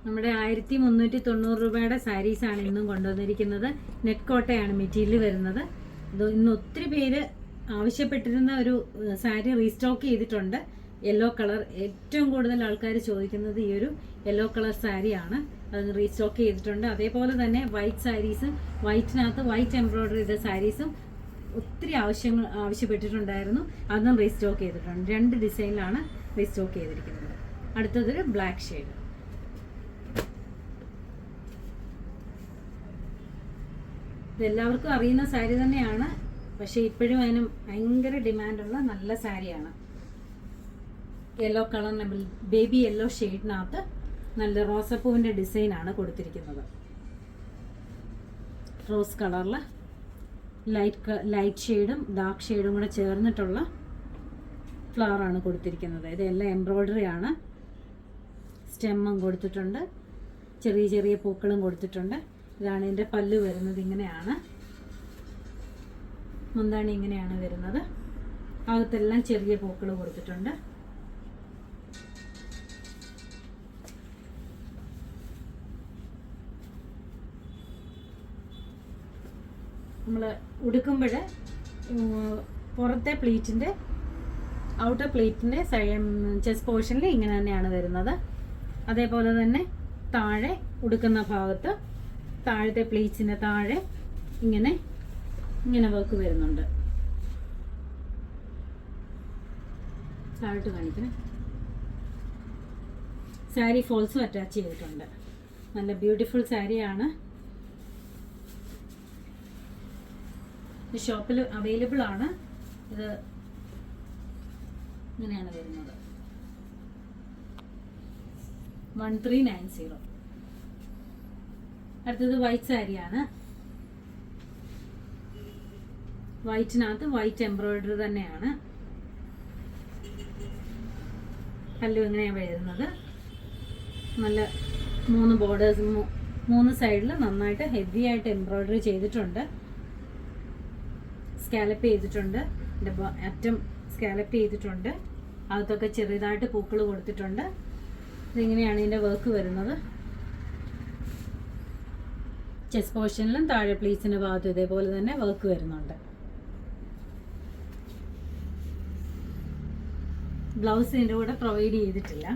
നമ്മുടെ 1390 രൂപയുടെ സാരീസാണ് ഇന്നും കൊണ്ടുവന്നിരിക്കുന്നത്. നെറ്റ് കോട്ടയാണ് മെറ്റീരിയൽ വരുന്നത്. ഇന്ന് ഒത്തിരി പേര് ആവശ്യപ്പെട്ടിരുന്ന ഒരു സാരി റീസ്റ്റോക്ക് ചെയ്തിട്ടുണ്ട്. യെല്ലോ കളർ ഏറ്റവും കൂടുതൽ ആൾക്കാർ ചോദിക്കുന്നത് ഈ ഒരു യെല്ലോ കളർ സാരിയാണ്. അത് റീസ്റ്റോക്ക് ചെയ്തിട്ടുണ്ട്. അതേപോലെ തന്നെ വൈറ്റ് സാരീസും വൈറ്റിനകത്ത് വൈറ്റ് എംബ്രോയ്ഡറി ചെയ്ത സാരീസും ഒത്തിരി ആവശ്യപ്പെട്ടിട്ടുണ്ടായിരുന്നു. അതും റീസ്റ്റോക്ക് ചെയ്തിട്ടുണ്ട്. 2 ഡിസൈനിലാണ് റീസ്റ്റോക്ക് ചെയ്തിരിക്കുന്നത്. അടുത്തതൊരു ബ്ലാക്ക് ഷെയ്ഡ്. ഇതെല്ലാവർക്കും അറിയുന്ന സാരി തന്നെയാണ്, പക്ഷേ ഇപ്പോഴും അതിന് ഭയങ്കര ഡിമാൻഡുള്ള നല്ല സാരിയാണ്. യെല്ലോ കളർ ബേബി യെല്ലോ ഷെയ്ഡിനകത്ത് നല്ല റോസപ്പൂവിൻ്റെ ഡിസൈനാണ് കൊടുത്തിരിക്കുന്നത്. റോസ് കളറിൽ ലൈറ്റ് ഷെയ്ഡും ഡാർക്ക് ഷെയ്ഡും കൂടെ ചേർന്നിട്ടുള്ള ഫ്ലവറാണ് കൊടുത്തിരിക്കുന്നത്. ഇതെല്ലാം എംബ്രോയ്ഡറി ആണ്. സ്റ്റെമ്മും കൊടുത്തിട്ടുണ്ട്, ചെറിയ ചെറിയ പൂക്കളും കൊടുത്തിട്ടുണ്ട്. ഇതാണ് ഇതിൻ്റെ പല്ല് വരുന്നത്. ഇങ്ങനെയാണ് മുന്താണി, ഇങ്ങനെയാണ് വരുന്നത്. അകത്തെല്ലാം ചെറിയ പൂക്കൾ കൊടുത്തിട്ടുണ്ട്. നമ്മൾ ഉടുക്കുമ്പോൾ പുറത്തെ പ്ലീറ്റിൻ്റെ ഔട്ടർ പ്ലീറ്റിൻ്റെ ചെസ്റ്റ് പോർഷനിൽ ഇങ്ങനെ തന്നെയാണ് വരുന്നത്. അതേപോലെ തന്നെ താഴെ ഉടുക്കുന്ന ഭാഗത്ത് താഴത്തെ പ്ലീറ്റ്സിൻ്റെ താഴെ ഇങ്ങനെ വർക്ക് വരുന്നുണ്ട്. താഴോട്ട് കാണിക്കണേ. സാരി ഫോൾസും അറ്റാച്ച് ചെയ്തിട്ടുണ്ട്. നല്ല ബ്യൂട്ടിഫുൾ സാരിയാണ്. ഇത് ഷോപ്പിൽ അവൈലബിൾ ആണ്. ഇത് ഇങ്ങനെയാണ് വരുന്നത്. 1390. അടുത്തത് വൈറ്റ് സാരിയാണ്. വൈറ്റിനകത്ത് വൈറ്റ് എംബ്രോയ്ഡറി തന്നെയാണ്. പല്ലു ഇങ്ങനെയാണ് വരുന്നത്. നല്ല 3 ബോർഡേഴ്സ് 3 സൈഡിൽ നന്നായിട്ട് ഹെവി ആയിട്ട് എംബ്രോയ്ഡറി ചെയ്തിട്ടുണ്ട്. സ്കാലപ്പ് ചെയ്തിട്ടുണ്ട്. അറ്റം സ്കാലപ്പ് ചെയ്തിട്ടുണ്ട്. അകത്തൊക്കെ ചെറുതായിട്ട് പൂക്കൾ കൊടുത്തിട്ടുണ്ട്. ഇതിങ്ങനെയാണ് ഇതിൻ്റെ വർക്ക് വരുന്നത്. ചെസ്റ്റ് പോർഷനിലും താഴെ പ്ലീറ്റ്സിൻ്റെ ഭാഗത്തും ഇതേപോലെ തന്നെ വർക്ക് വരുന്നുണ്ട്. ബ്ലൗസ് ഇതിൻ്റെ കൂടെ പ്രൊവൈഡ് ചെയ്തിട്ടില്ല.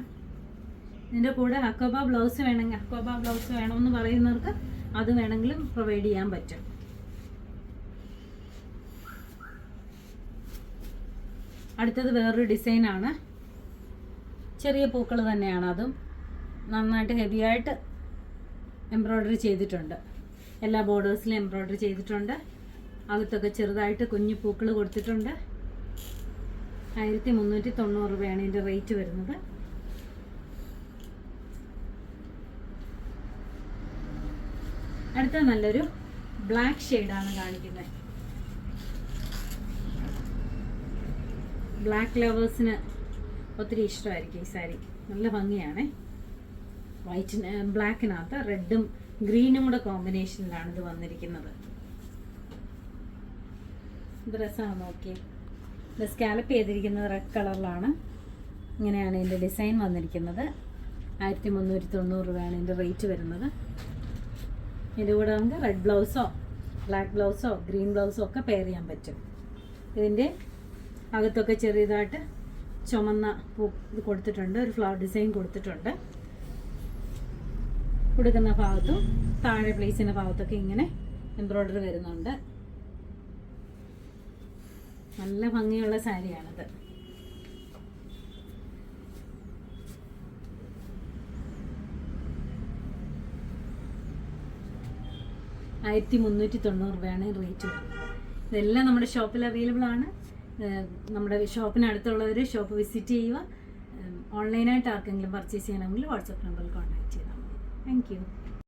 ഇതിൻ്റെ കൂടെ ഹക്കോബ ബ്ലൗസ് വേണമെങ്കിൽ ഹക്കോബ ബ്ലൗസ് വേണമെന്ന് പറയുന്നവർക്ക് അത് വേണമെങ്കിലും പ്രൊവൈഡ് ചെയ്യാൻ പറ്റും. അടുത്തത് വേറൊരു ഡിസൈനാണ്. ചെറിയ പൂക്കൾ തന്നെയാണ്. അതും നന്നായിട്ട് ഹെവിയായിട്ട് എംബ്രോയ്ഡറി ചെയ്തിട്ടുണ്ട്. എല്ലാ ബോർഡേഴ്സിലും എംബ്രോയ്ഡറി ചെയ്തിട്ടുണ്ട്. അകത്തൊക്കെ ചെറുതായിട്ട് കുഞ്ഞു പൂക്കൾ കൊടുത്തിട്ടുണ്ട്. 1390 രൂപയാണ് ഇതിൻ്റെ റേറ്റ് വരുന്നത്. അടുത്ത നല്ലൊരു ബ്ലാക്ക് ഷെയ്ഡാണ് കാണിക്കുന്നത്. ബ്ലാക്ക് ലവേഴ്സിന് ഒത്തിരി ഇഷ്ടമായിരിക്കും ഈ സാരി. നല്ല ഭംഗിയാണ്. ബ്ലാക്കിനകത്ത് റെഡും ഗ്രീനും കൂടെ കോമ്പിനേഷനിലാണ് ഇത് വന്നിരിക്കുന്നത്. ഇത് രസമാണ്. നോക്കിയേ, ഇത് സ്കാലപ്പ് ചെയ്തിരിക്കുന്നത് റെഡ് കളറിലാണ്. ഇങ്ങനെയാണ് ഇതിൻ്റെ ഡിസൈൻ വന്നിരിക്കുന്നത്. 1390 രൂപയാണ് ഇതിൻ്റെ റേറ്റ് വരുന്നത്. ഇതുകൂടെ നമുക്ക് റെഡ് ബ്ലൗസോ ബ്ലാക്ക് ബ്ലൗസോ ഗ്രീൻ ബ്ലൗസോ ഒക്കെ പെയർ ചെയ്യാൻ പറ്റും. ഇതിൻ്റെ അകത്തൊക്കെ ചെറിയതായിട്ട് ചുമന്ന പൂ ഇത് കൊടുത്തിട്ടുണ്ട്. ഒരു ഫ്ലവർ ഡിസൈൻ കൊടുത്തിട്ടുണ്ട്. കൊടുക്കുന്ന ഭാഗത്തും താഴെ പ്ലേസിൻ്റെ ഭാഗത്തൊക്കെ ഇങ്ങനെ എംബ്രോയ്ഡറി വരുന്നുണ്ട്. നല്ല ഭംഗിയുള്ള സാരിയാണിത്. രൂപയാണ് റേറ്റ് വരുന്നത്. ഇതെല്ലാം നമ്മുടെ ഷോപ്പിൽ അവൈലബിൾ ആണ്. നമ്മുടെ ഷോപ്പിനടുത്തുള്ളവർ ഷോപ്പ് വിസിറ്റ് ചെയ്യുക. ഓൺലൈനായിട്ട് ആർക്കെങ്കിലും പർച്ചേസ് ചെയ്യണമെങ്കിൽ വാട്സപ്പ് നമ്പറിൽ കോൺടാക്ട് ചെയ്താൽ മതി. Thank you.